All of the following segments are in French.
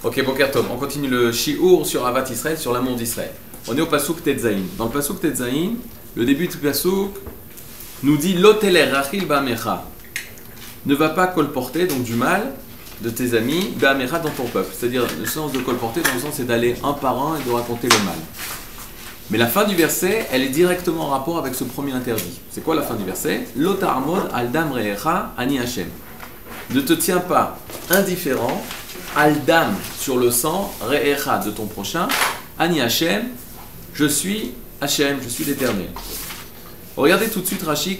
Ok, Boker Tov, on continue le Shi'ur sur Avat Israël, sur l'amour d'Israël. On est au Pasuk Tetzaïn. Dans le Pasuk Tetzaïn, le début du Pasuk nous dit Loteler Rachil Ba'amecha. Ne va pas colporter, donc du mal, de tes amis, Ba'amecha dans ton peuple. C'est-à-dire, le sens de colporter, dans le sens, c'est d'aller un par un et de raconter le mal. Mais la fin du verset, elle est directement en rapport avec ce premier interdit. C'est quoi la fin du verset? Lotarmod aldam re'echa ani Hashem. Ne te tiens pas indifférent, aldam sur le sang, re'echa de ton prochain, ani Hashem, je suis Hashem, je suis l'Éternel. Regardez tout de suite Rashi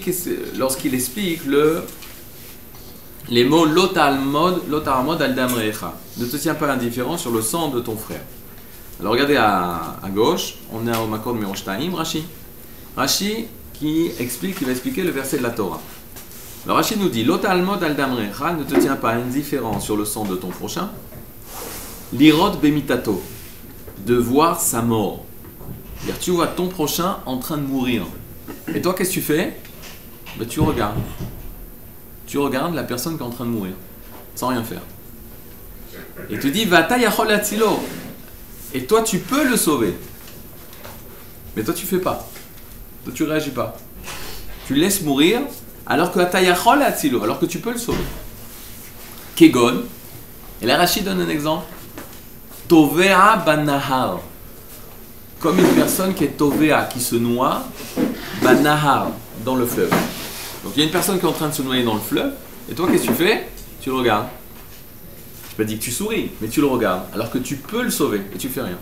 lorsqu'il explique les mots lotarmod aldam re'echa. Ne te tiens pas indifférent sur le sang de ton frère. Alors regardez à gauche, on est au Makor numéro 2, Rashi. Rashi qui va expliquer le verset de la Torah. Alors Rashi nous dit, Lotalmod aldam re'echa, ne te tiens pas indifférent sur le sang de ton prochain. Lirot bemitato, de voir sa mort. C'est-à-dire, tu vois ton prochain en train de mourir. Et toi, qu'est-ce que tu fais? Ben, tu regardes. Tu regardes la personne qui est en train de mourir, sans rien faire. Et tu dis, Vata yachol atzilo. Et toi, tu peux le sauver. Mais toi, tu fais pas. Toi, tu réagis pas. Tu laisses mourir, alors que Atayachol Atzilo, alors que tu peux le sauver. Kegon. Et là, Rashi donne un exemple. Tovea banahar. Comme une personne qui est Tovea, qui se noie, banahar, dans le fleuve. Donc, il y a une personne qui est en train de se noyer dans le fleuve. Et toi, qu'est-ce que tu fais? Tu le regardes. Je ne pas dit que tu souris, mais tu le regardes, alors que tu peux le sauver et tu fais rien.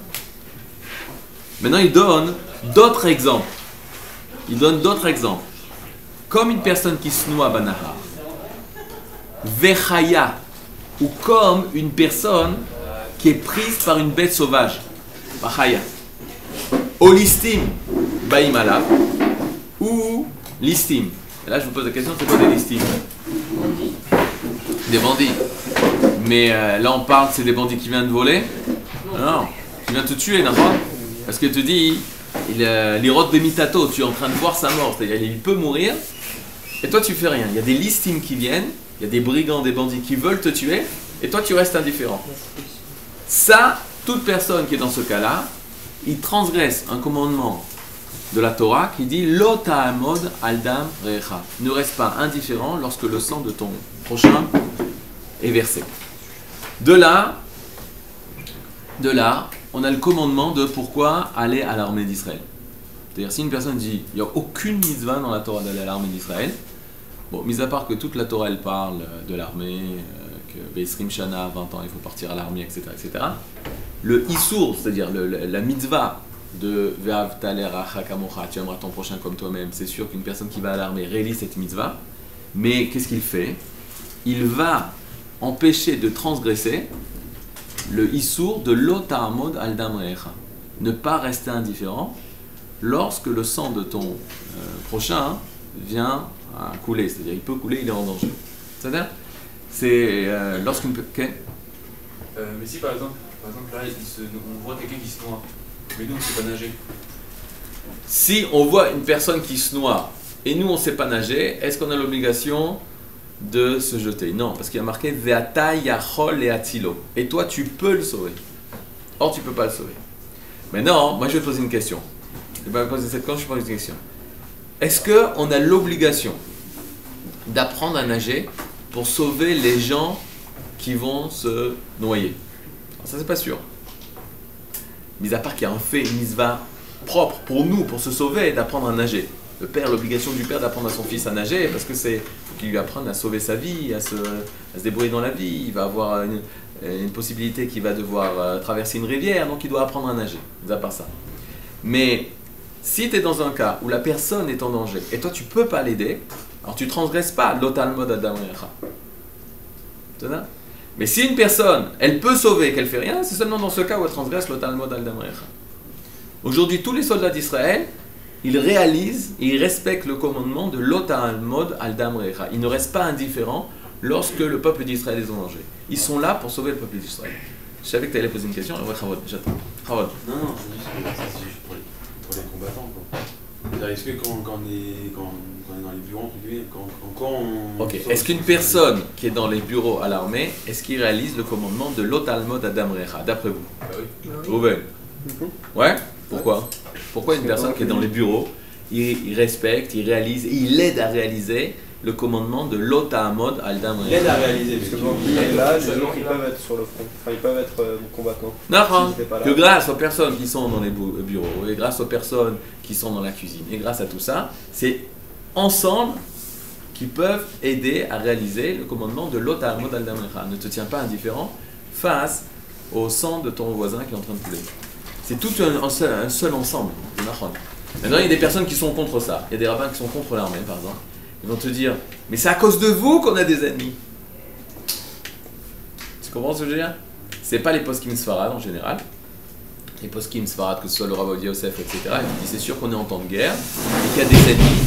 Maintenant, il donne d'autres exemples. Comme une personne qui se noie banahar, vechaya, ou comme une personne qui est prise par une bête sauvage, bachaya, olistim, baimala, ou listim. Et là, je vous pose la question, c'est quoi des listim? Des bandits. Mais là on parle, c'est des bandits qui viennent de voler. Non, qui viennent te tuer, n'importe. Parce que te dit, l'irot bemitato, tu es en train de voir sa mort, c'est-à-dire il peut mourir, et toi tu fais rien. Il y a des listings qui viennent, il y a des brigands, des bandits qui veulent te tuer, et toi tu restes indifférent. Ça, toute personne qui est dans ce cas-là, il transgresse un commandement de la Torah qui dit Lo ta'amod aldam re'echa. Ne reste pas indifférent lorsque le sang de ton prochain est versé. De là, on a le commandement de pourquoi aller à l'armée d'Israël. C'est-à-dire, si une personne dit il n'y a aucune mitzvah dans la Torah d'aller à l'armée d'Israël, bon, mis à part que toute la Torah elle parle de l'armée, que Be'esrim Shana, 20 ans, il faut partir à l'armée, etc., etc. Le Issour, c'est-à-dire la mitzvah de Ve'av taler achakamocha, tu aimeras ton prochain comme toi-même, c'est sûr qu'une personne qui va à l'armée réalise cette mitzvah, mais qu'est-ce qu'il fait? Il va empêcher de transgresser le issour de l'otarmod aldam re'echa. Ne pas rester indifférent lorsque le sang de ton prochain vient à couler. C'est-à-dire, il peut couler, il est en danger. C'est-à-dire, c'est lorsqu'une... Okay. Mais si par exemple là, on voit quelqu'un qui se noie, mais nous on ne sait pas nager. Si on voit une personne qui se noie et nous on ne sait pas nager, est-ce qu'on a l'obligation de se jeter? Non, parce qu'il y a marqué Ve'ata yachol le'atzilo. Et toi, tu peux le sauver. Or, tu ne peux pas le sauver. Maintenant, moi, je vais te poser une question. Je vais poser cette question, je pose une question. Est-ce qu'on a l'obligation d'apprendre à nager pour sauver les gens qui vont se noyer? Alors, ça, c'est pas sûr. Mis à part qu'il y a un fait, une mitzvah propre pour nous, pour se sauver, d'apprendre à nager. Le père, l'obligation du père d'apprendre à son fils à nager, parce que c'est faut qu'il lui apprenne à sauver sa vie, à se débrouiller dans la vie. Il va avoir une possibilité qu'il va devoir traverser une rivière, donc il doit apprendre à nager. À part ça. Mais si tu es dans un cas où la personne est en danger et toi tu peux pas l'aider, alors tu transgresses pas l'otalmod adam re'echa. Mais si une personne, elle peut sauver et qu'elle fait rien, c'est seulement dans ce cas où elle transgresse l'otalmod adam re'echa. Aujourd'hui, tous les soldats d'Israël, ils réalisent et ils respectent le commandement de l'otalmod aldam re'echa. Ils ne restent pas indifférents lorsque le peuple d'Israël est en danger. Ils sont là pour sauver le peuple d'Israël. Je savais que tu allais poser une question, alors Chavod, j'attends. Chavod. Non, c'est juste pour les combattants, quoi. Est-ce que quand on est dans dans les bureaux, entre guillemets, quand on... Ok, est-ce qu'une personne qui est dans les bureaux à l'armée, est-ce qu'il réalise le commandement de l'Otalmod Adam Recha, d'après vous? Bah oui. Rouven. Ouais? Pourquoi? Pourquoi une personne qui est dans les bureaux, il respecte, il réalise, il aide à réaliser le commandement de l'Otamod Adam Il aide Recha? à réaliser, parce que bon, là, les gens ils peuvent être sur le front, enfin ils peuvent être combattants. Non, S'ils étaient pas là. que grâce aux personnes qui sont dans les bureaux, et grâce aux personnes qui sont dans la cuisine, et grâce à tout ça, c'est ensemble qui peuvent aider à réaliser le commandement de l'Otamod Adam Recha. Ne te tiens pas indifférent face au sang de ton voisin qui est en train de couler. C'est tout un seul ensemble. Maintenant, il y a des personnes qui sont contre ça. Il y a des rabbins qui sont contre l'armée, par exemple. Ils vont te dire, mais c'est à cause de vous qu'on a des ennemis. Tu comprends ce que je veux dire? C'est pas les poskim sfarad en général. Les poskim sfarad, que ce soit le Rav Yosef, etc. Ils disent, c'est sûr qu'on est en temps de guerre et qu'il y a des ennemis.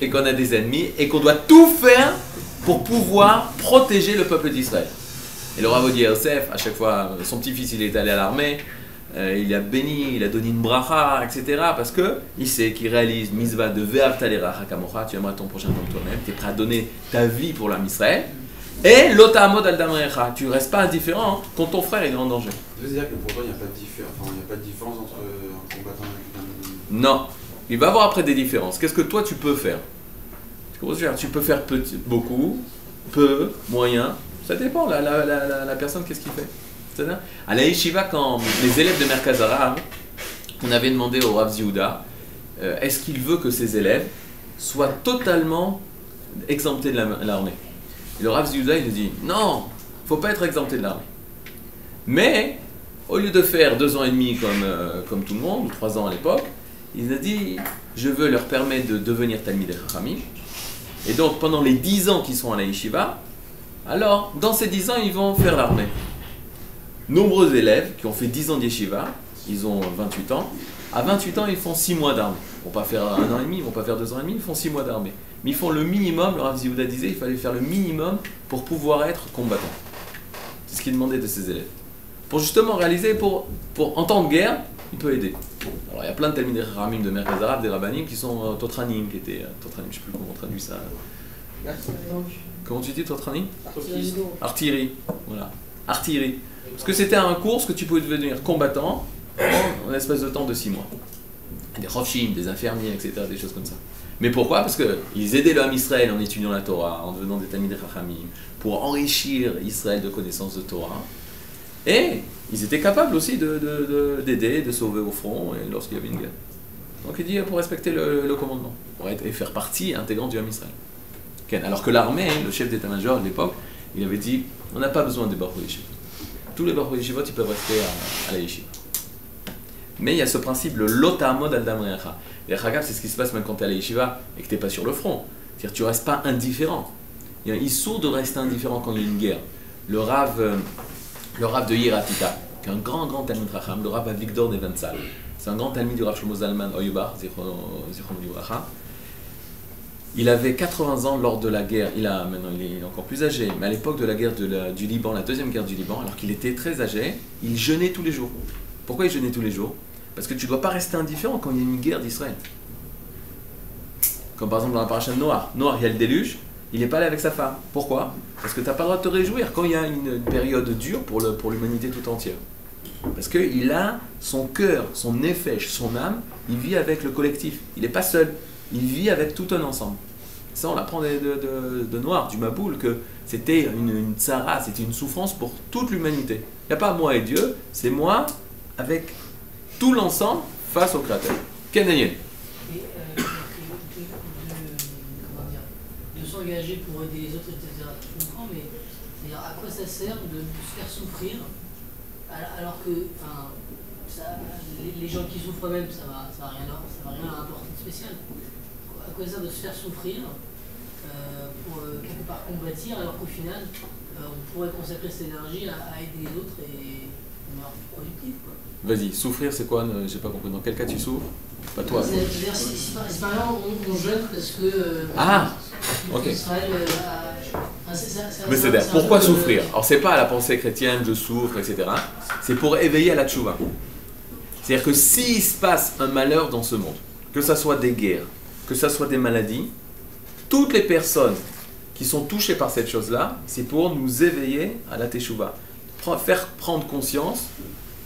Et qu'on a des ennemis et qu'on doit tout faire pour pouvoir protéger le peuple d'Israël. Et le Rav Yosef, à chaque fois, son petit-fils, il est allé à l'armée, il a béni, il a donné une bracha, etc. Parce qu'il sait qu'il réalise mitzvah de Ve'avta l'iracha kamocha, tu aimeras ton prochain comme toi-même, tu es prêt à donner ta vie pour l'âme Israël. Et l'otamod al damrecha, tu ne restes pas indifférent quand ton frère est en danger. Ça veut dire que pour toi, il n'y a pas de différence entre un combattant et un... Non, il va y avoir après des différences. Qu'est-ce que toi tu peux faire? Tu peux faire petit, beaucoup, peu, moyen, ça dépend, la personne qu'est-ce qu'il fait. C'est-à-dire, à la yeshiva, quand les élèves de Merkaz Arav, on avait demandé au Rav Yehuda, est-ce qu'il veut que ses élèves soient totalement exemptés de l'armée? Et le Rav Yehuda, il nous dit, non, il ne faut pas être exempté de l'armée. Mais, au lieu de faire 2 ans et demi comme tout le monde, ou 3 ans à l'époque, il a dit, je veux leur permettre de devenir Talmidei Chachamim. Et donc, pendant les 10 ans qu'ils sont à la yeshiva, alors, dans ces 10 ans, ils vont faire l'armée. Nombreux élèves qui ont fait 10 ans de yeshiva, ils ont 28 ans. À 28 ans, ils font 6 mois d'armée. Ils ne vont pas faire 1 an et demi, ils ne vont pas faire 2 ans et demi, ils font 6 mois d'armée. Mais ils font le minimum, le Rav Yehuda disait, il fallait faire le minimum pour pouvoir être combattant. C'est ce qu'il demandait de ses élèves. Pour justement réaliser, en temps de guerre, il peut aider. Alors il y a plein de Talmidei Chachamim de Merkaz Arav, des rabbanim qui sont Totranim, qui étaient Totranim, je ne sais plus comment on traduit ça. Comment tu dis Totranim? Artillerie. Voilà. Artillerie. Parce que c'était un cours que tu pouvais devenir combattant en espèce de temps de 6 mois. Des Rofshim, des infirmiers, etc., des choses comme ça. Mais pourquoi? Parce qu'ils aidaient l'homme Israël en étudiant la Torah, en devenant des Talmidei Chachamim, pour enrichir Israël de connaissances de Torah. Et ils étaient capables aussi d'aider, de sauver au front lorsqu'il y avait une guerre. Donc il dit pour respecter le commandement, pour être, et faire partie intégrante du homme Israël. Alors que l'armée, le chef d'état-major de l'époque, il avait dit on n'a pas besoin des Baruch Yeshivot. Tous les Baruch Yeshivot, ils peuvent rester à la yeshiva. Mais il y a ce principe, le lotamod al damrecha. Les chagav, c'est ce qui se passe même quand tu es à la yeshiva et que tu n'es pas sur le front. C'est-à-dire que tu ne restes pas indifférent. Il y a un issour de rester indifférent quand il y a une guerre. Le Rav de Yiratita, qui est un grand Talmid Chacham, le Rav Avigdor Neventzal. C'est un grand Talmid du Rav Shlomo Zalman Oyubar, Zichron Livracha. Il avait 80 ans lors de la guerre, maintenant il est encore plus âgé, mais à l'époque de la guerre du Liban, la deuxième guerre du Liban, alors qu'il était très âgé, il jeûnait tous les jours. Pourquoi il jeûnait tous les jours? Parce que tu ne dois pas rester indifférent quand il y a une guerre d'Israël. Comme par exemple dans la paracha de Noach. Noach, il y a le déluge, il n'est pas allé avec sa femme. Pourquoi? Parce que tu n'as pas le droit de te réjouir quand il y a une période dure pour l'humanité tout entière. Parce qu'il a son cœur, son nefesh, son âme, il vit avec le collectif. Il n'est pas seul, il vit avec tout un ensemble. Ça, on l'apprend de Noir, du Maboul, que c'était une tzara, c'était une souffrance pour toute l'humanité. Il n'y a pas moi et Dieu, c'est moi avec tout l'ensemble face au Créateur. Ken Daniel. De s'engager pour aider les autres, etc. Je comprends, mais à quoi ça sert de se faire souffrir alors que les gens qui souffrent eux-mêmes, ça va rien apporter de spécial. À quoi ça sert de se faire souffrir pour quelque part combattre, alors qu'au final, on pourrait consacrer cette énergie à aider les autres et de manière plus productive, quoi. Vas-y, souffrir c'est quoi? J'ai pas compris. Dans quel cas tu souffres? Pas toi. C'est-à-dire, si par exemple on jeûne parce que ok. Israël Mais c'est pourquoi souffrir? Alors c'est pas à la pensée chrétienne, je souffre, etc. C'est pour éveiller à la tchouva. C'est-à-dire que s'il se passe un malheur dans ce monde, que ce soit des guerres, que ce soit des maladies, toutes les personnes qui sont touchées par cette chose-là, c'est pour nous éveiller à la Teshuvah. Faire prendre conscience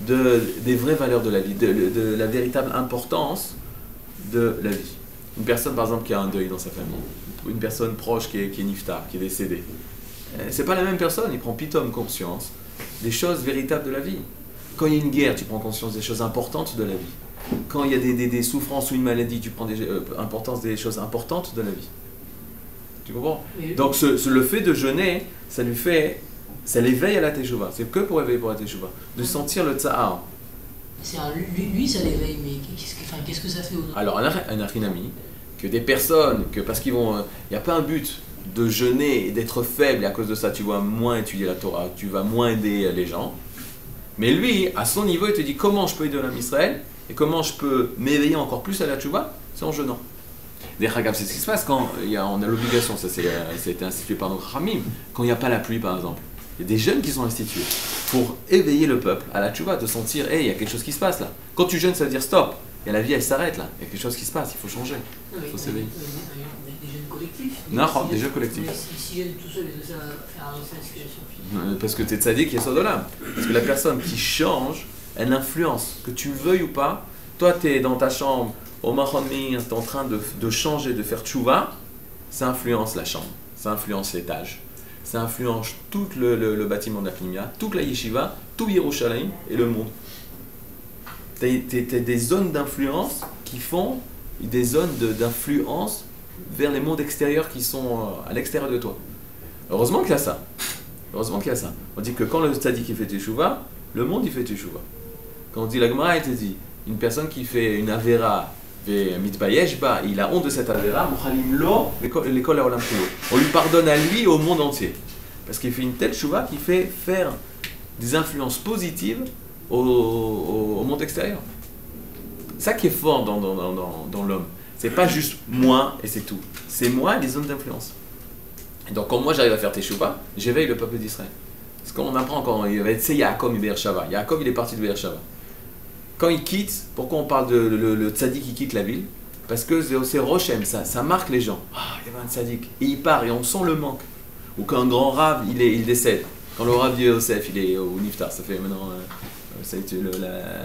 des vraies valeurs de la vie, de la véritable importance de la vie. Une personne, par exemple, qui a un deuil dans sa famille, une personne proche qui est niftar, qui est décédée, c'est pas la même personne, il prend pitom conscience des choses véritables de la vie. Quand il y a une guerre, tu prends conscience des choses importantes de la vie. Quand il y a des souffrances ou une maladie, tu prends importance des choses importantes de la vie. Tu comprends? Donc le fait de jeûner, ça l'éveille à la Teshuvah. C'est que pour éveiller pour la Teshuvah. De sentir le tsahar. Lui, ça l'éveille, mais qu'est-ce que ça fait aux autres? Alors, un achinami, que des personnes, parce qu'ils vont... Il n'y a pas un but de jeûner et d'être faible, et à cause de ça, tu vas moins étudier la Torah, tu vas moins aider les gens. Mais lui, à son niveau, il te dit comment je peux aider l'homme Israël et comment je peux m'éveiller encore plus à la Teshuvah, c'est en jeûnant. D'ailleurs, c'est ce qui se passe quand on a l'obligation, ça a été institué par nos Khamim, quand il n'y a pas la pluie par exemple. Il y a des jeunes qui sont institués pour éveiller le peuple à la Teshuvah, de sentir, hey, il y a quelque chose qui se passe là. Quand tu jeûnes, ça veut dire stop, et la vie elle s'arrête là, il y a quelque chose qui se passe, il faut changer, il faut s'éveiller. Des jeunes collectifs. Non, des jeunes collectifs. Mais si jeûnent tout seul, ça va faire avancer la situation. Parce que tu es tzaddik, il y a Sodolam. Parce que la personne qui change, elle influence, que tu le veuilles ou pas. Toi, tu es dans ta chambre, au Mahomir, tu es en train de changer, de faire tchouva, ça influence la chambre, ça influence l'étage, ça influence tout le bâtiment de la Pnimia, toute la yeshiva, tout Yerushalayim et le monde. Tu as des zones d'influence qui font des zones d'influence vers les mondes extérieurs qui sont à l'extérieur de toi. Heureusement qu'il y a ça. Heureusement qu'il y a ça. On dit que quand le tzaddik il fait teshuva, le monde il fait teshuva. Quand on dit la Gemara, il te dit une personne qui fait une avera, il a honte de cette avera, on lui pardonne à lui et au monde entier. Parce qu'il fait une telle teshuva qui fait faire des influences positives au monde extérieur. Ça qui est fort dans l'homme. C'est pas juste moi et c'est tout. C'est moi et les zones d'influence. Et donc quand moi j'arrive à faire teshuva, j'éveille le peuple d'Israël. Parce qu'on apprend encore, c'est Yaakov et Beershava. Yaakov il est parti de Beershava. Quand il quitte, pourquoi on parle de le tzaddik qui quitte la ville? Parce que c'est Rochem, ça marque les gens. Ah, il y avait un tzaddik. Et il part et on sent le manque. Ou quand un grand rave, il décède. Quand le rave de Yosef, il est au Niftar, ça fait maintenant, ça a été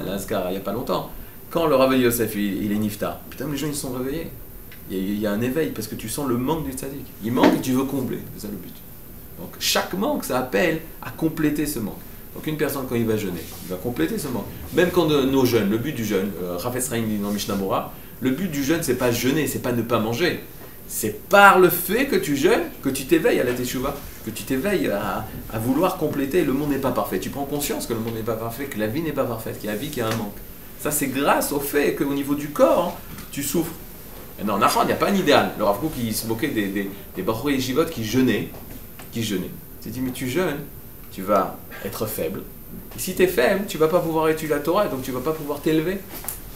l'Azkar il n'y a pas longtemps. Quand le rave de Yosef, il est Niftar, putain, les gens ils sont réveillés. Il y a un éveil parce que tu sens le manque du tzaddik. Il manque et tu veux combler, c'est ça le but. Donc chaque manque, ça appelle à compléter ce manque. Donc une personne quand il va jeûner, il va compléter ce manque. Même quand nos jeûnes, le but du jeûne, Rafetz Chaim dit dans Mishnah Bora, le but du jeûne c'est pas jeûner, c'est pas ne pas manger. C'est par le fait que tu jeûnes, que tu t'éveilles à la teshuva, que tu t'éveilles à vouloir compléter. Le monde n'est pas parfait. Tu prends conscience que le monde n'est pas parfait, que la vie n'est pas parfaite, qu'il y a la vie qui a un manque. Ça c'est grâce au fait qu'au niveau du corps, tu souffres. Et non, il n'y a pas un idéal. Le Rav Kook, il se moquait des Bachur Yeshivot qui jeûnaient. Il dit, mais tu jeûnes, tu vas être faible. Et si tu es faible, tu ne vas pas pouvoir étudier la Torah, donc tu ne vas pas pouvoir t'élever.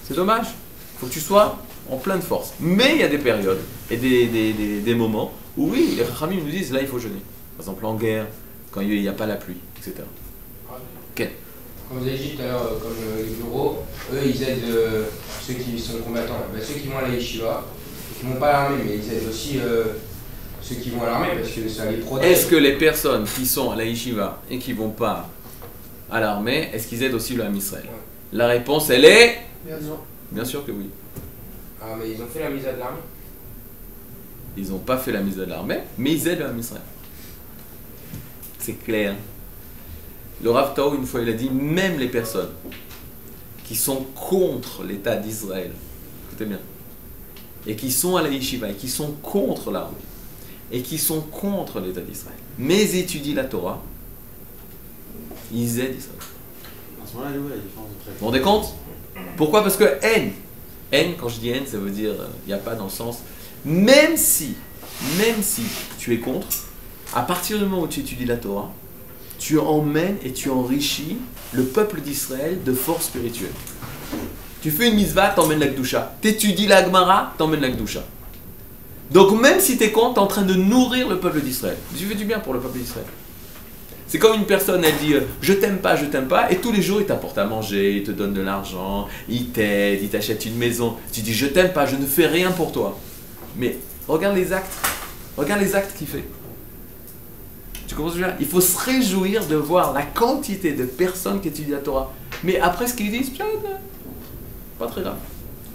C'est dommage. Il faut que tu sois en pleine force. Mais il y a des périodes et des moments où oui, les Rachamim nous disent, là il faut jeûner. Par exemple en guerre, quand il n'y a pas la pluie, etc. Okay. Comme vous avez dit tout à l'heure, comme les bureaux, eux ils aident ceux qui sont combattants. Ben, ceux qui vont à la yeshiva, qui ne vont pas à l'armée, mais ils aident aussi ceux qui vont à l'armée parce que ça les protège. Est-ce que les personnes qui sont à la yeshiva et qui ne vont pas à l'armée, est-ce qu'ils aident aussi le Ham Israël? Ouais. La réponse elle est... Bien sûr que oui. Ah mais ils ont fait la mise à de l'armée. Ils n'ont pas fait la mise de l'armée, mais ils aident le Ham Israël. C'est clair. Le Rav Tao, une fois, il a dit, même les personnes qui sont contre l'État d'Israël, écoutez bien, et qui sont à la yeshiva, et qui sont contre l'armée, et qui sont contre l'État d'Israël, mais étudient la Torah, ils aident Israël. À ce moment-là, il y a la différence de Vous vous rendez compte? Pourquoi? Parce que haine, quand je dis haine, ça veut dire, il n'y a pas dans le sens, même si tu es contre, à partir du moment où tu étudies la Torah, tu emmènes et tu enrichis le peuple d'Israël de force spirituelle. Tu fais une mitzvah, t'emmènes la Kedusha. T'étudies la Gemara, t'emmènes la Kedusha. Donc même si t'es contre, t'es en train de nourrir le peuple d'Israël. Tu fais du bien pour le peuple d'Israël. C'est comme une personne, elle dit je t'aime pas, et tous les jours il t'apporte à manger, il te donne de l'argent, il t'aide, il t'achète une maison. Tu dis je t'aime pas, je ne fais rien pour toi. Mais regarde les actes qu'il fait. Tu comprends ce que je veux dire? Il faut se réjouir de voir la quantité de personnes qui étudient la Torah. Mais après ce qu'ils disent, pas très grave.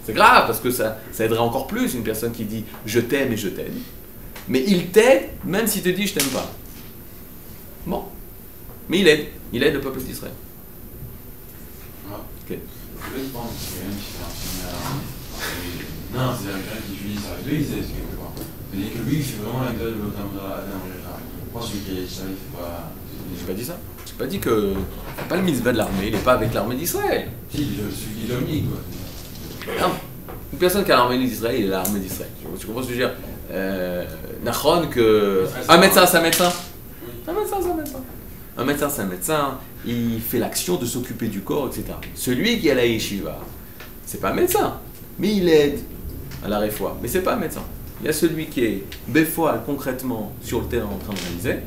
C'est grave parce que ça aiderait encore plus une personne qui dit je t'aime et je t'aide. Mais il t'aide même s'il te dit je t'aime pas. Bon. Mais il aide le peuple d'Israël. Ah. Ok. Je vais prendre, c'est quelqu'un qui fait un film à l'armée. Non, c'est quelqu'un qui utilise ça. Lui, il sait ce quelque part. C'est-à-dire que lui, il fait vraiment la gueule de l'autre Moi, celui qui est ça, il fait pas. J'ai pas dit ça. J'ai pas dit que. C'est pas le mitzvah de l'armée, il n'est pas avec l'armée d'Israël. Si, celui qui domine, quoi. Non. Une personne qui a l'armée d'Israël, il est l'armée d'Israël. Tu comprends ce que je veux dire? Nachon que. Un médecin, c'est un médecin. Un médecin, c'est un médecin. Un médecin, c'est un médecin, il fait l'action de s'occuper du corps, etc. Celui qui est à la yeshiva, c'est pas un médecin, mais il aide à la réfoua, mais c'est pas un médecin. Il y a celui qui est béfoal concrètement sur le terrain en train de réaliser,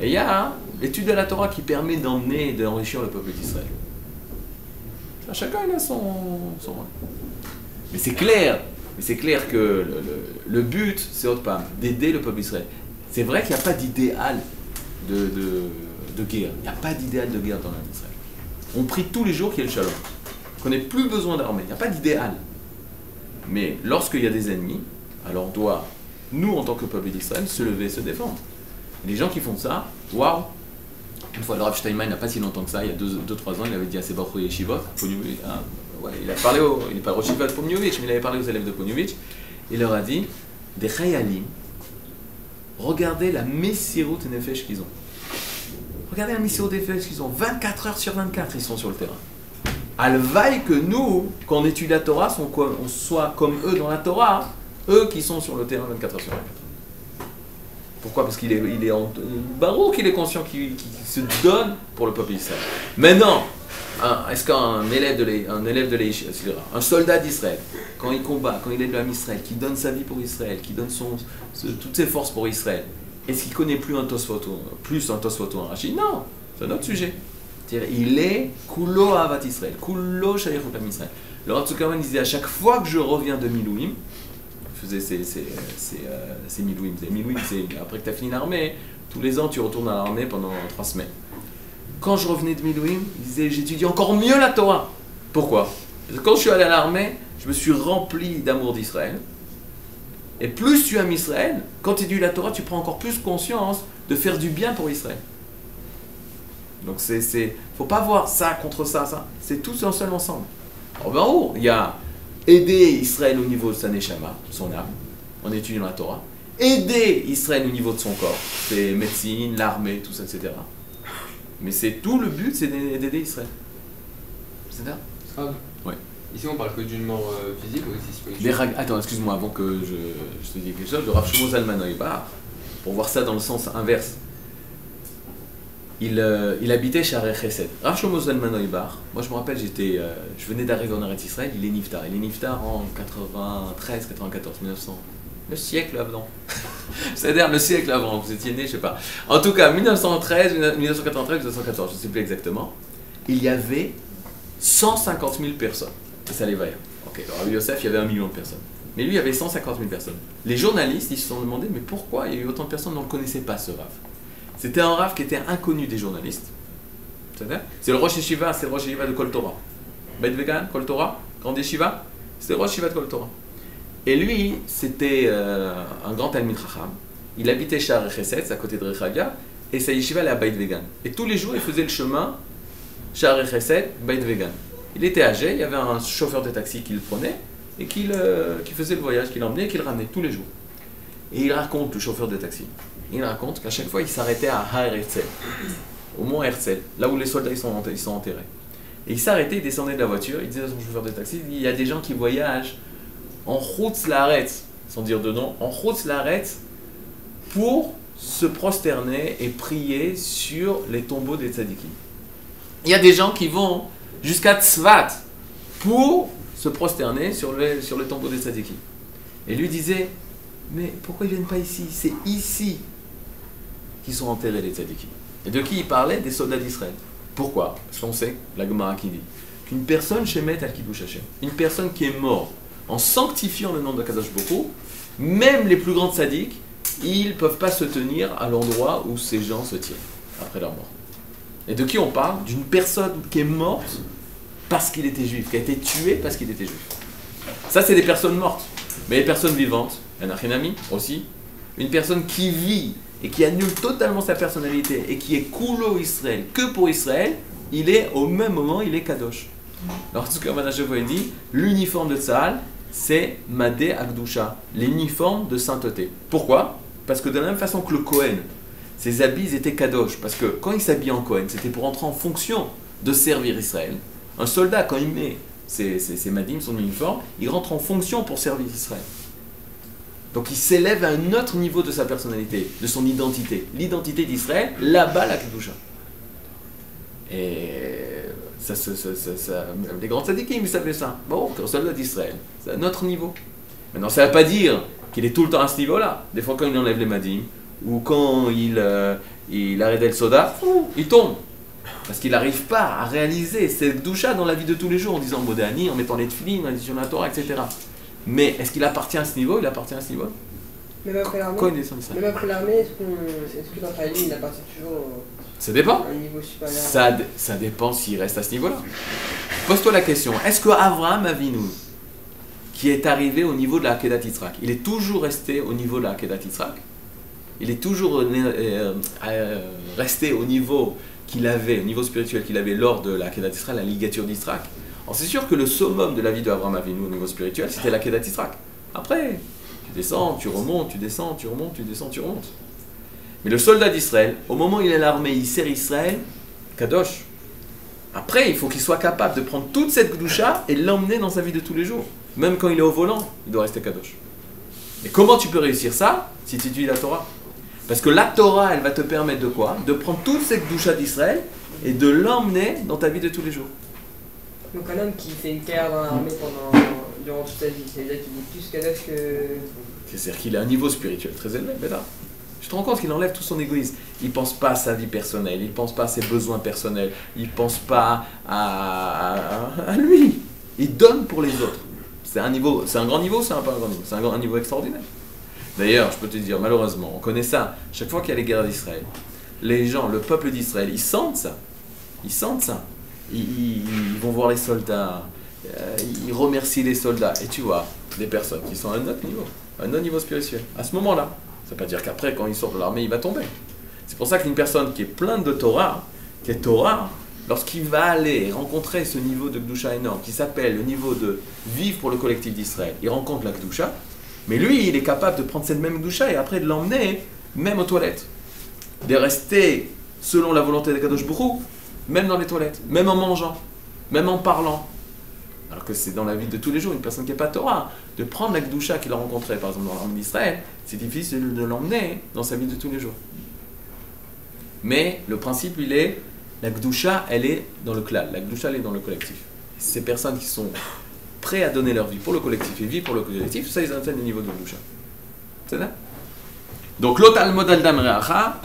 et il y a l'étude de la Torah qui permet d'emmener et d'enrichir le peuple d'Israël. Chacun il a son rôle. Mais c'est clair que le but, c'est autre part, d'aider le peuple d'Israël. C'est vrai qu'il n'y a pas d'idéal de guerre. Il n'y a pas d'idéal de guerre dans l'armée d'Israël. On prie tous les jours qu'il y ait le shalom. Qu'on n'ait plus besoin d'armée. Il n'y a pas d'idéal. Mais lorsqu'il y a des ennemis, alors on doit, nous en tant que peuple d'Israël, se lever et se défendre. Et les gens qui font ça, waouh! Une fois, le Rav Steinman, il n'y a pas si longtemps que ça, il y a 2-3 ans, il avait dit à Seba Yeshivot, il a parlé il n'est pas Rosh Yeshiva de Pomniovitch, mais il avait parlé aux élèves de Pomniovitch, il leur a dit, des Chayalim, regardez la Messirut Nefesh qu'ils ont. Regardez la Messirut Nefesh qu'ils ont. 24 heures sur 24, ils sont sur le terrain. Alvaï que nous, quand on étudie la Torah, on soit comme eux dans la Torah, eux qui sont sur le terrain 24 heures sur 24. Pourquoi? Parce qu'il est en Barouk, il est conscient qu'il se donne pour le peuple d'Israël. Maintenant, est-ce qu'un élève de l'Yeshiva, un soldat d'Israël, quand il combat, quand il aide l'âme Israël, qui donne sa vie pour Israël, qui donne toutes ses forces pour Israël, est-ce qu'il connaît plus un Tosfot ou un Rashi? Non, c'est un autre sujet. C'est-à-dire, il est Kulo Avat Israël, Kulo Shayachut Am Israël. Le Rav Zuckerman disait à chaque fois que je reviens de Milouim, faisait ses Milouim. Milouim, c'est après que tu as fini l'armée, tous les ans tu retournes à l'armée pendant 3 semaines. Quand je revenais de Milouim, il disait j'étudie encore mieux la Torah. Pourquoi? Parce que quand je suis allé à l'armée, je me suis rempli d'amour d'Israël. Et plus tu aimes Israël, quand tu étudies la Torah, tu prends encore plus conscience de faire du bien pour Israël. Donc faut pas voir ça contre ça. C'est tout un seul ensemble. Alors ben haut, il y a aider Israël au niveau de sa neshama, son âme, en étudiant la Torah. Aider Israël au niveau de son corps, c'est médecine, l'armée, tout ça, etc. Mais c'est tout le but, c'est d'aider Israël. C'est ça? Ouais. Ici, on parle que d'une mort physique ou aussi spirituelle. Attends, excuse-moi, avant que je te dise quelque chose, le Rav Shlomo Zalman Auerbach, pour voir ça dans le sens inverse, il habitait chez Arei Chesed. Rav Shlomo Zalman Auerbach, moi je me rappelle, je venais d'arriver en Eretz Israël, il est niftar. Il est niftar en 93, 94, 1900. Le siècle avant. C'est-à-dire le siècle avant, vous étiez né, je sais pas. En tout cas, 1993, 1914, je ne sais plus exactement, il y avait 150 000 personnes. Et ça les va. Ok, alors à Yosef, il y avait 1 million de personnes. Mais lui, il y avait 150 000 personnes. Les journalistes, ils se sont demandé, mais pourquoi il y a eu autant de personnes, on ne le connaissait pas, ce Rav. C'était un Rav qui était inconnu des journalistes. C'est le Rosh Yeshiva, c'est le Rosh Yeshiva de Kol Torah. Bet Vegan, Kol Torah, Grand Yeshiva, c'était le Rosh Yeshiva de Kol Torah. Et lui, c'était un grand Talmid Chacham. Il habitait chez Arei Chesed, à côté de Rechalia, et sa yeshiva allait à Beit Vegan. Et tous les jours, il faisait le chemin chez Arei Chesed, Beit Vegan. Il était âgé, il y avait un chauffeur de taxi qui le prenait, et qui faisait le voyage, qui l'emmenait et qui le ramenait tous les jours. Et il raconte, le chauffeur de taxi, il raconte qu'à chaque fois, il s'arrêtait à Har Herzl, au mont Herzl, là où les soldats ils sont enterrés. Et il s'arrêtait, il descendait de la voiture, il disait à son chauffeur de taxi, il y a des gens qui voyagent en Chutz Laaretz, sans dire de nom, en Chutz Laaretz, pour se prosterner et prier sur les tombeaux des tzadikim. Il y a des gens qui vont jusqu'à Tzvat pour se prosterner sur les tombeaux des tzadikim. Et lui disait, mais pourquoi ils ne viennent pas ici? C'est ici qui sont enterrés, les tzadikim. Et de qui il parlait? Des soldats d'Israël. Pourquoi? Parce qu'on sait, la Gemara qui dit, qu'une personne shemet al kiddush Hashem, une personne qui est morte en sanctifiant le nom de Kadosh Baruch Hu, même les plus grands tzadiks, ils ne peuvent pas se tenir à l'endroit où ces gens se tiennent, après leur mort. Et de qui on parle? D'une personne qui est morte parce qu'il était juif, qui a été tué parce qu'il était juif. Ça, c'est des personnes mortes. Mais les personnes vivantes, un achinami aussi, une personne qui vit et qui annule totalement sa personnalité et qui est koulo Israël, que pour Israël, il est au même moment, il est kadosh. Alors, ce que Manachev dit, l'uniforme de Tzahal, c'est Madé Akdusha, l'uniforme de sainteté. Pourquoi? Parce que de la même façon que le Kohen, ses habits étaient kadosh, parce que quand il s'habille en Kohen, c'était pour entrer en fonction de servir Israël. Un soldat, quand il met ses madim, son uniforme, il rentre en fonction pour servir Israël. Donc il s'élève à un autre niveau de sa personnalité, de son identité. L'identité d'Israël, là-bas la Kedusha. Et les grands tzadikim, ils savaient ça. Bon, un soldat d'Israël, c'est un autre niveau. Maintenant, ça ne veut pas dire qu'il est tout le temps à ce niveau-là. Des fois, quand il enlève les madim, ou quand il arrête le soda, il tombe. Parce qu'il n'arrive pas à réaliser cette doucha dans la vie de tous les jours, en disant Modéani, en mettant les tefilines, en édition de la Torah, etc. Mais est-ce qu'il appartient à ce niveau? Il appartient à ce niveau. Même après l'armée, quand il descend d'Israël. même après l'armée, est-ce que dans ta ligne, il appartient toujours ça dépend. à un niveau supérieur? Ça dépend s'il reste à ce niveau-là. Pose-toi la question, est-ce que Avraham Avinu, qui est arrivé au niveau de la Akedat Yitzhak, il est toujours resté au niveau de la Akedat Yitzhak? Il est toujours resté au niveau qu'il avait, au niveau spirituel qu'il avait lors de la Akedat Yitzhak, la ligature d'Yitzhak? Alors c'est sûr que le summum de la vie d'Avraham Avinu au niveau spirituel, c'était la Akedat Yitzhak. Après, tu descends, tu remontes, tu descends, tu remontes, tu descends, tu remontes. Mais le soldat d'Israël, au moment où il est à l'armée, il sert Israël, Kadosh. Après, il faut qu'il soit capable de prendre toute cette Gdusha et l'emmener dans sa vie de tous les jours. Même quand il est au volant, il doit rester Kadosh. Et comment tu peux réussir ça si tu étudies la Torah? Parce que la Torah, elle va te permettre de quoi? De prendre toute cette Gdusha d'Israël et de l'emmener dans ta vie de tous les jours. Donc un homme qui fait une carrière dans l'armée durant toute sa vie, c'est-à-dire qu'il est plus Kadosh que... C'est-à-dire qu'il a un niveau spirituel très élevé, mais là, je te rends compte qu'il enlève tout son égoïsme. Il ne pense pas à sa vie personnelle, il ne pense pas à ses besoins personnels, il ne pense pas à lui. Il donne pour les autres. C'est un grand niveau, c'est pas un grand niveau, c'est un niveau extraordinaire. D'ailleurs, je peux te dire, malheureusement, on connaît ça. Chaque fois qu'il y a les guerres d'Israël, les gens, le peuple d'Israël, ils sentent ça. Ils sentent ça. Ils vont voir les soldats, ils remercient les soldats. Et tu vois, des personnes qui sont à un autre niveau spirituel. À ce moment-là, ça ne veut pas dire qu'après, quand il sort de l'armée, il va tomber. C'est pour ça qu'une personne qui est pleine de Torah, qui est Torah, lorsqu'il va aller rencontrer ce niveau de Gdusha énorme, qui s'appelle le niveau de vivre pour le collectif d'Israël, il rencontre la Gdusha, mais lui, il est capable de prendre cette même Gdusha et après de l'emmener, même aux toilettes. De rester selon la volonté de Kadosh Baruch Hu, même dans les toilettes, même en mangeant, même en parlant. Alors que c'est dans la vie de tous les jours, une personne qui n'est pas Torah, de prendre la Gdusha qu'il a rencontrée, par exemple dans l'armée d'Israël, c'est difficile de l'emmener dans sa vie de tous les jours. Mais le principe, il est, la Gdusha, elle est dans le klal, la Gdusha, elle est dans le collectif. Ces personnes qui sont prêtes à donner leur vie pour le collectif et vivent pour le collectif, ça, ils atteignent le niveau de Gdusha. C'est ça? Donc, l'otal modal d'Amreacha,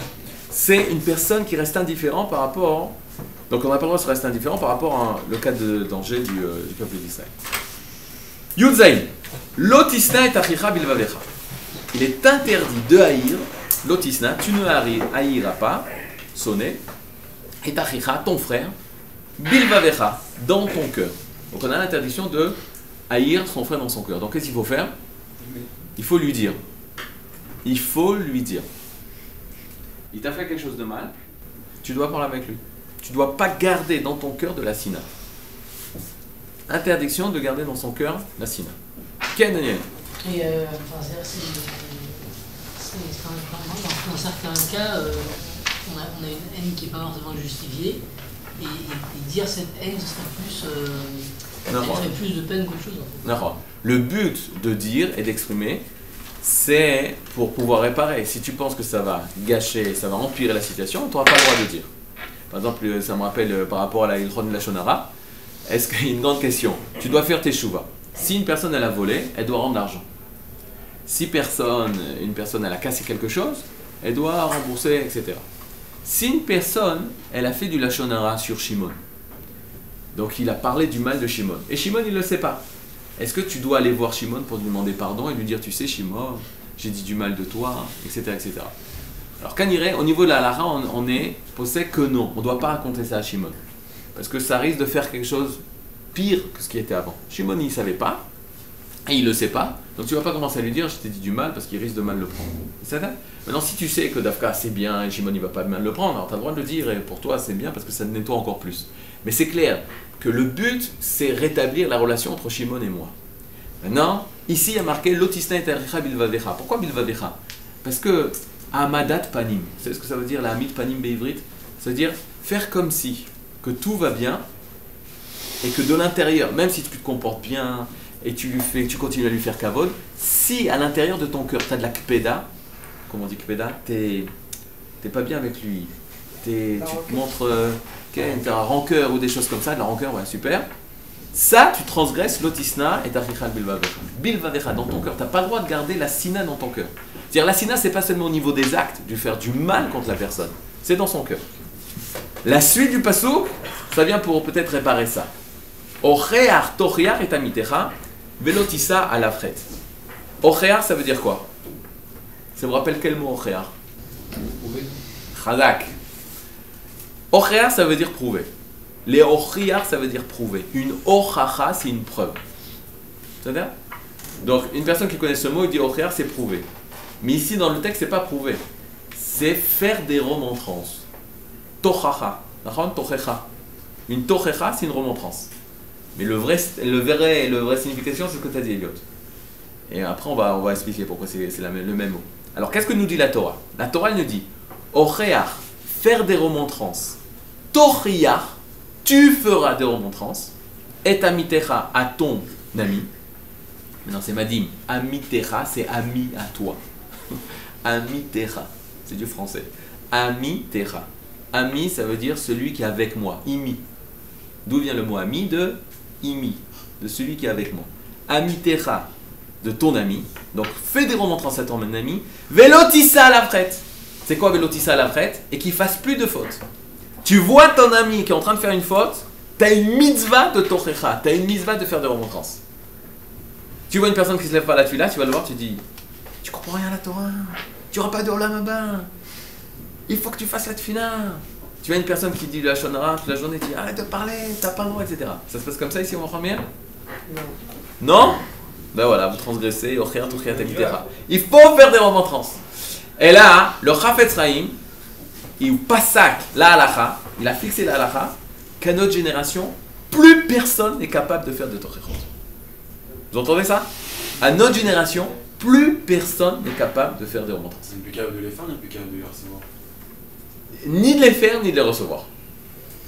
c'est une personne qui reste indifférent par rapport... Donc on n'a pas le droit de se rester indifférent par rapport à le cas de danger du peuple d'Israël. Yudzaïn, lotisna et achicha bilvavecha. Il est interdit de haïr, lotisna, tu ne haïras pas, sonner, et achicha, ton frère, bilvavecha, dans ton cœur. Donc on a l'interdiction de haïr son frère dans son cœur. Donc qu'est-ce qu'il faut faire? Il faut lui dire. Il faut lui dire. Il t'a fait quelque chose de mal, tu dois parler avec lui. Tu ne dois pas garder dans ton cœur de la sina. Interdiction de garder dans son cœur la sina. Ken Daniel. Et dans certains cas, on a une haine qui n'est pas forcément justifiée. Et dire cette haine, ce serait plus de peine qu'autre chose. En fait. Le but de dire et d'exprimer, c'est pour pouvoir réparer. Si tu penses que ça va gâcher, ça va empirer la situation, tu n'auras pas le droit de dire. Par exemple, ça me rappelle par rapport à la Ilchon de la Shonara, est-ce qu'il y a une grande question? Tu dois faire tes shuvas. Si une personne elle a volé, elle doit rendre l'argent. Si une personne elle a cassé quelque chose, elle doit rembourser, etc. Si une personne, elle a fait du Lachon Hara sur Shimon, donc il a parlé du mal de Shimon, et Shimon il ne le sait pas, est-ce que tu dois aller voir Shimon pour lui demander pardon et lui dire, tu sais Shimon, j'ai dit du mal de toi, etc. etc. Alors Kaniré, au niveau de la halakha, on est posé que non, on ne doit pas raconter ça à Shimon, parce que ça risque de faire quelque chose pire que ce qui était avant. Shimon il ne savait pas, et il ne le sait pas, donc tu ne vas pas commencer à lui dire, je t'ai dit du mal, parce qu'il risque de mal le prendre. C'est ça? Maintenant, si tu sais que Dafka c'est bien et Shimon il va pas mal le prendre, alors tu as le droit de le dire et pour toi c'est bien parce que ça te nettoie encore plus. Mais c'est clair que le but c'est rétablir la relation entre Shimon et moi. Maintenant, ici il y a marqué Lotisna et Taricha Bilvavecha. Pourquoi Bilvavecha? Parce que Amadat Panim, vous savez ce que ça veut dire la Hamid Panim Beivrit? Ça veut dire faire comme si que tout va bien et que de l'intérieur, même si tu te comportes bien et tu continues à lui faire kavod, si à l'intérieur de ton cœur tu as de la kpeda, comment on dit kpeda, t'es pas bien avec lui, tu te montres t'as un rancœur ou des choses comme ça, de la rancœur, ouais, super. Ça, tu transgresses l'otisna et tarichal bilvavecha. Bilvavecha, dans ton cœur, tu n'as pas le droit de garder la sina dans ton cœur. C'est-à-dire la sina, c'est pas seulement au niveau des actes, du faire du mal contre la personne, c'est dans son cœur. La suite du pasouk, ça vient pour peut-être réparer ça. Ochear tochiar et amitecha, velotissa à la frette. Ochear, ça veut dire quoi? Ça vous rappelle quel mot Ochear? Chazak. Ochear, ça veut dire prouver. Les Ochiar, ça veut dire prouver. Une Ochacha, c'est une preuve. C'est-à-dire? Donc, une personne qui connaît ce mot, il dit Ochear, c'est prouver. Mais ici, dans le texte, c'est pas prouver. C'est faire des remontrances. Tochacha. Tochecha. Une Tochecha, c'est une remontrance. Mais le vrai signification, c'est ce que tu as dit, Elliot. Et après, on va expliquer pourquoi c'est le même mot. Alors, qu'est-ce que nous dit la Torah? La Torah, elle nous dit Ochear, faire des remontrances. Tochiar, tu feras des remontrances. Et amitecha, à ton ami. Maintenant, c'est Madim. Amitecha, c'est ami à toi. Amitecha, c'est du français. Amitecha. Ami, ça veut dire celui qui est avec moi. Imi. D'où vient le mot ami? De imi, de celui qui est avec moi. Amitecha, de ton ami. Donc, fais des remontrances à ton ami. Velotissa à la frette. C'est quoi velotissa à la frette? Et qu'il fasse plus de fautes. Tu vois ton ami qui est en train de faire une faute, tu as une mitzvah de tochecha, tu as une mitzvah de faire des remontrances. Tu vois une personne qui se lève pas à la tefila, tu vas le voir, tu dis tu comprends rien à la Torah, tu n'auras pas de olam haba, il faut que tu fasses la tefila. Tu vois une personne qui dit la Lachon Hara toute la journée, tu dis arrête de parler, t'as pas le droit, etc. Ça se passe comme ça ici, on va bien? Non. Non? Ben voilà, vous transgressez, il faut faire des remontrances. Et là, le Chafetz Chaim, il pasak la halakha, il a fixé la halakha, qu'à notre génération, plus personne n'est capable de faire de tochechot. Vous entendez ça? À notre génération, plus personne n'est capable de faire des remontrances. C'est plus capable de les faire, n'est plus capable de les recevoir. Ni de les faire, ni de les recevoir.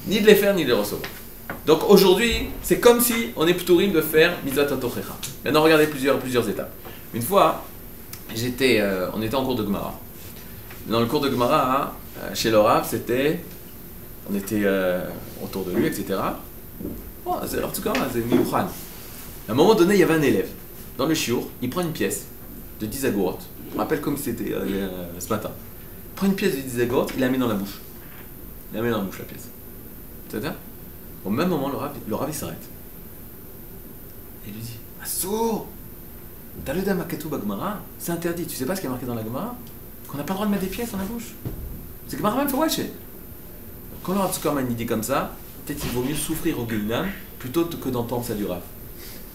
Ni de les faire, ni de les recevoir. Donc aujourd'hui, c'est comme si on est p'tourim de faire mitzvah tochecha. Maintenant, regardez plusieurs étapes. Une fois, on était en cours de Gemara. Dans le cours de Gemara, chez l'Orav, on était autour de lui, etc. Oh, en tout cas, c'est Miouchan. À un moment donné, il y avait un élève. Dans le shiur, il prend une pièce de 10 agorotes. Je me rappelle comme c'était ce matin. Il prend une pièce de 10 agorotes, il la met dans la bouche. Il la met dans la bouche, la pièce. C'est-à-dire, au même moment, le Rav il s'arrête. Et il lui dit Assour, t'as le dam akatou bagmara, c'est interdit. Tu sais pas ce qui est marqué dans la Gemara? Qu'on n'a pas le droit de mettre des pièces dans la bouche. C'est que Gemara même fait wesh. Quand le Rav Zuckerman dit comme ça, peut-être qu'il vaut mieux souffrir au Guinam plutôt que d'entendre ça du Rav.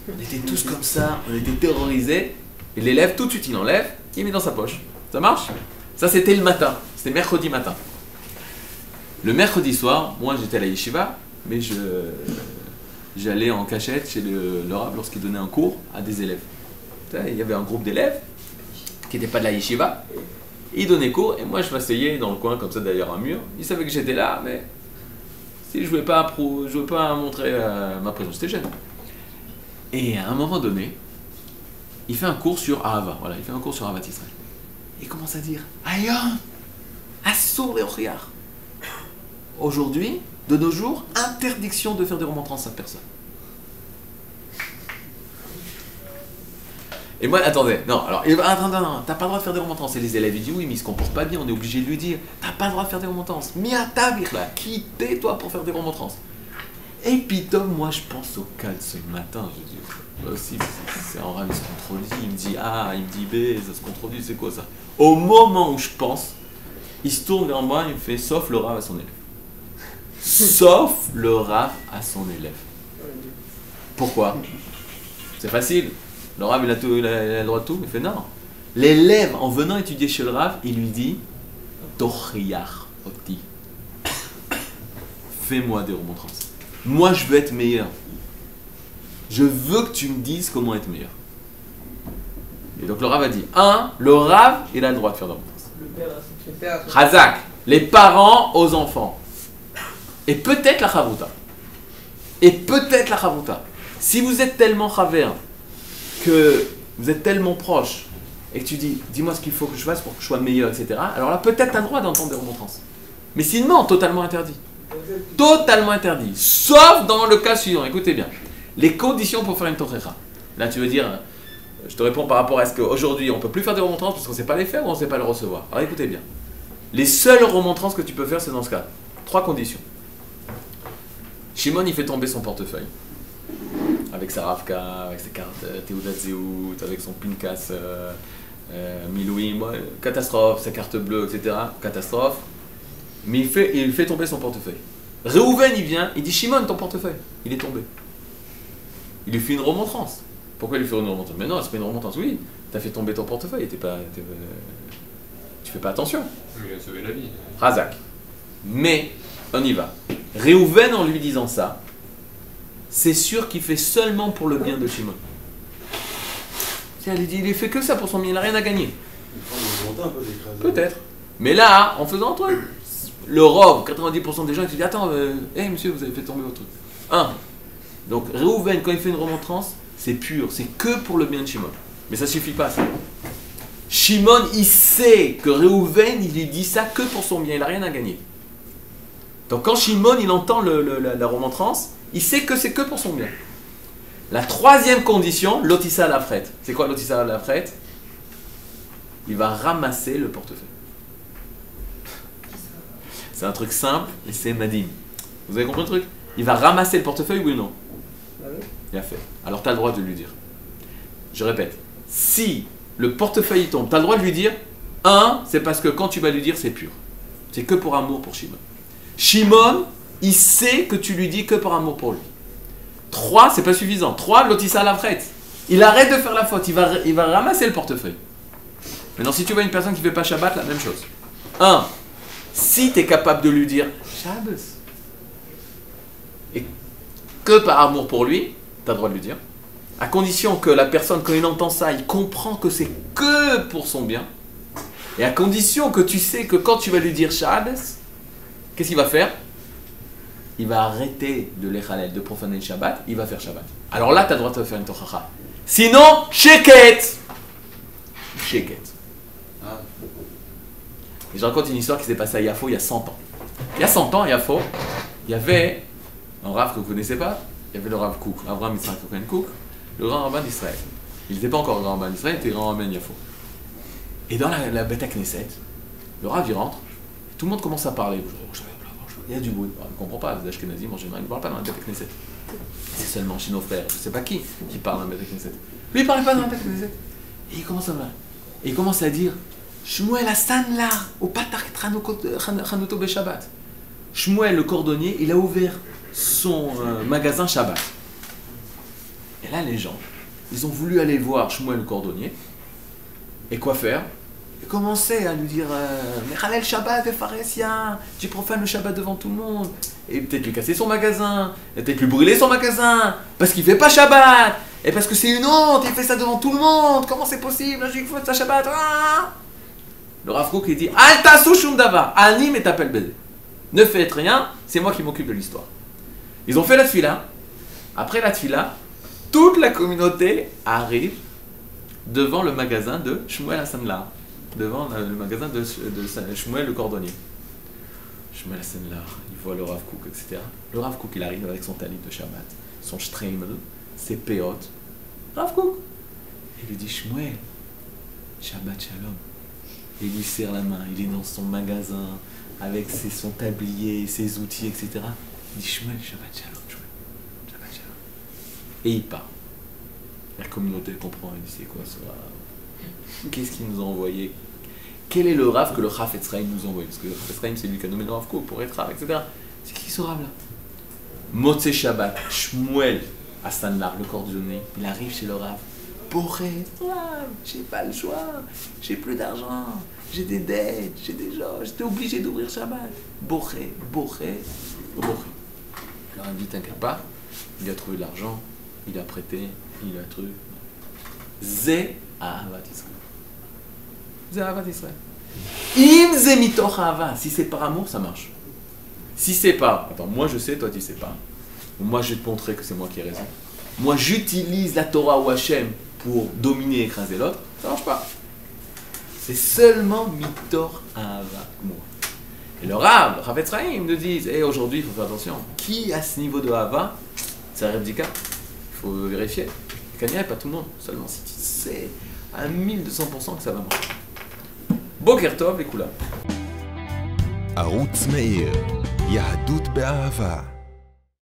On était tous comme ça, on était terrorisés. Et l'élève, tout de suite, il enlève, il met dans sa poche. Ça marche? Ça, c'était le matin. C'était mercredi matin. Le mercredi soir, moi, j'étais à la yeshiva, mais j'allais en cachette chez le Rav lorsqu'il donnait un cours à des élèves. Il y avait un groupe d'élèves qui n'étaient pas de la yeshiva. Il donnait cours et moi, je m'asseyais dans le coin, comme ça, derrière un mur. Il savait que j'étais là, mais si je ne voulais pas montrer ma présence, j'étais jeune. Et à un moment donné, il fait un cours sur Ahava. Voilà, il fait un cours sur Ahavat Israël. Il commence à dire Ayom, Assour les Ochiar. Aujourd'hui, de nos jours, interdiction de faire des remontrances à personne. Et moi, attendez, non, alors, attends, non, t'as pas le droit de faire des remontrances. Et les élèves, ils disent oui, mais il se comporte pas bien, on est obligé de lui dire, t'as pas le droit de faire des remontrances. Miata birla, qui t'es toi pour faire des remontrances? Et puis, moi, je pense au cas de ce matin, je dis, aussi, c'est en rame, il se contredit, il me dit A, il me dit B, ça se contredit, c'est quoi ça? Au moment où je pense, il se tourne vers moi, il me fait sauf le rave à son élève. Sauf le rave à son élève. Pourquoi? C'est facile. Le rave, il a le droit de tout. Il fait non. L'élève, en venant étudier chez le rave, il lui dit Tochriach oti. Fais-moi des remontrances. Moi, je veux être meilleur. Je veux que tu me dises comment être meilleur. Et donc le rave a dit le rave, il a le droit de faire des remontrances. Le père. Hazak, les parents aux enfants. Et peut-être la chavruta. Et peut-être la chavruta. Si vous êtes tellement chaver, que vous êtes tellement proche, et que tu dis, dis-moi ce qu'il faut que je fasse pour que je sois meilleur, etc. Alors là, peut-être tu as le droit d'entendre des remontrances. Mais sinon, totalement interdit. Totalement interdit. Sauf dans le cas suivant. Écoutez bien. Les conditions pour faire une tochecha. Là, tu veux dire, je te réponds par rapport à ce qu'aujourd'hui, on ne peut plus faire des remontrances parce qu'on ne sait pas les faire ou on ne sait pas les recevoir. Alors écoutez bien. Les seules remontrances que tu peux faire, c'est dans ce cas. 3 conditions. Shimon, il fait tomber son portefeuille. Avec sa Ravka, avec ses cartes Teudat Zehut, avec son Pinkas Milouim, catastrophe, sa carte bleue, etc. Catastrophe. Mais il fait tomber son portefeuille. Réhouven, il vient, il dit Shimon, ton portefeuille, il est tombé. Il lui fait une remontrance. Pourquoi il lui fait une remontrance? Mais non, c'est pas une remontrance, oui. T'as fait tomber ton portefeuille, tu fais pas attention. Il a sauvé la vie. Razak. Mais, on y va. Réhouven, en lui disant ça, c'est sûr qu'il fait seulement pour le bien de Shimon. Tiens, il fait que ça pour son bien, il n'a rien à gagner. Peut-être. Mais là, en faisant un truc, le rov, 90% des gens, ils se disent attends, monsieur, vous avez fait tomber votre truc. Donc, Réhouven, quand il fait une remontrance, c'est pur, c'est que pour le bien de Shimon. Mais ça suffit pas, ça. Shimon, il sait que Réhouven, il lui dit ça que pour son bien, il n'a rien à gagner. Donc, quand Shimon, il entend la remontrance, il sait que c'est que pour son bien. La 3e condition, l'otissa à la frette. C'est quoi l'otissa à la frette? Il va ramasser le portefeuille. C'est un truc simple et c'est madim. Vous avez compris le truc? Il va ramasser le portefeuille, oui ou non? Il a fait. Alors tu as le droit de lui dire. Je répète. Si le portefeuille tombe, tu as le droit de lui dire. C'est parce que quand tu vas lui dire, c'est pur. C'est que pour amour pour Shimon. Shimon, il sait que tu lui dis que pour amour pour lui. 3, c'est pas suffisant. 3, l'otissa à la frette. Il arrête de faire la faute. Il va ramasser le portefeuille. Maintenant, si tu vois une personne qui ne fait pas Shabbat, la même chose. Si tu es capable de lui dire Shabbos, et que par amour pour lui, tu as le droit de lui dire, à condition que la personne, quand il entend ça, il comprend que c'est que pour son bien, et à condition que tu sais que quand tu vas lui dire Shabbos, qu'est-ce qu'il va faire? Il va arrêter de l'échalel, de profaner le Shabbat, il va faire Shabbat. Alors là, tu as le droit de faire une tochacha. Sinon, sheket. Sheket. Et je raconte une histoire qui s'est passée à Yafo il y a 100 ans. Il y a 100 ans, à Yafo, il y avait un Rav que vous ne connaissez pas, il y avait le Rav Kook, Avraham Yitzhak Kook, le grand rabbin d'Israël. Il n'était pas encore le grand rabbin d'Israël, il était le grand rabbin de Yafo. Et dans la Beth Knesset, le Rav il rentre, et tout le monde commence à parler. Il y a du bruit. On ne comprend pas, les Ashkenazim en général, ils ne parlent pas dans la Beth Knesset. C'est seulement chez nos frères, je ne sais pas qui parle dans la Beth Knesset. Lui, il ne parlait pas dans la Beth Knesset. Et il commence à dire Shmuel Hassan là, au Patar Chanuto Be Shabbat. Shmuel, le cordonnier, il a ouvert son magasin Shabbat. Et là, les gens, ils ont voulu aller voir Shmuel, le cordonnier. Et quoi faire? Ils commençaient à lui dire Mechalel Shabbat et Pharisien, tu profanes le Shabbat devant tout le monde. Et peut-être lui casser son magasin, et peut-être lui brûler son magasin, parce qu'il fait pas Shabbat, et parce que c'est une honte, il fait ça devant tout le monde. Comment c'est possible? Un juif fait ça Shabbat. Le Rav Kook il dit Al tasu shum davar, ani metapel bede. Ne faites rien, c'est moi qui m'occupe de l'histoire. Ils ont fait la tfila. Après la tfila, toute la communauté arrive devant le magasin de Shmuel Hassan-Lar, devant le magasin de Shmuel le cordonnier. Shmuel Hassan-Lar, il voit le Rav Kook, etc. Le Rav Kook, il arrive avec son talit de Shabbat, son shtreimel, ses péotes. Rav Kook, Il lui dit Shmuel, Shabbat Shalom. Et il lui serre la main, il est dans son magasin, avec son tablier, ses outils, etc. Il dit Shmuel, Shabbat Shalom, Shmuel, Shabbat Shalom. Et il part. La communauté comprend, elle dit c'est quoi ce Rav? Qu'est-ce qu'il nous a envoyé? Quel est le Rav que le Chafetz Chaim nous a envoyé? Parce que le Chafetz Chaim c'est lui qui a nommé le Rav Kook pour être Rav, etc. C'est qui ce Rav là? Motzei Shabbat, Shmuel, à Sanlar, le cordonnier, il arrive chez le Rav. Boré, Rav, j'ai pas le choix, j'ai plus d'argent, j'ai des dettes, j'ai des gens, j'étais obligé d'ouvrir Shabbat. Boré. Alors il dit t'inquiète pas, il a trouvé de l'argent, il a prêté, il a truc. Zé Ahavat Israël. Zé Ahavat Israël. Im Zé Mitoch Ahava. Si c'est par amour, ça marche. Si c'est pas, attends, moi je sais, toi tu sais pas. Moi je vais te montrer que c'est moi qui ai raison. Moi j'utilise la Torah ou Hachem pour dominer et écraser l'autre, ça marche pas. C'est seulement Mitoch Ahava, moi. Et le Rav, Chafetz Chaim nous dit, aujourd'hui il faut faire attention. Qui à ce niveau de Ahava, c'est un Rebdika. Il faut vérifier. Kanya, pas tout le monde, seulement si tu sais à 1200% que ça va marcher. Boker Tov et Kula. ערוץ מאיר, יהדות באהבה.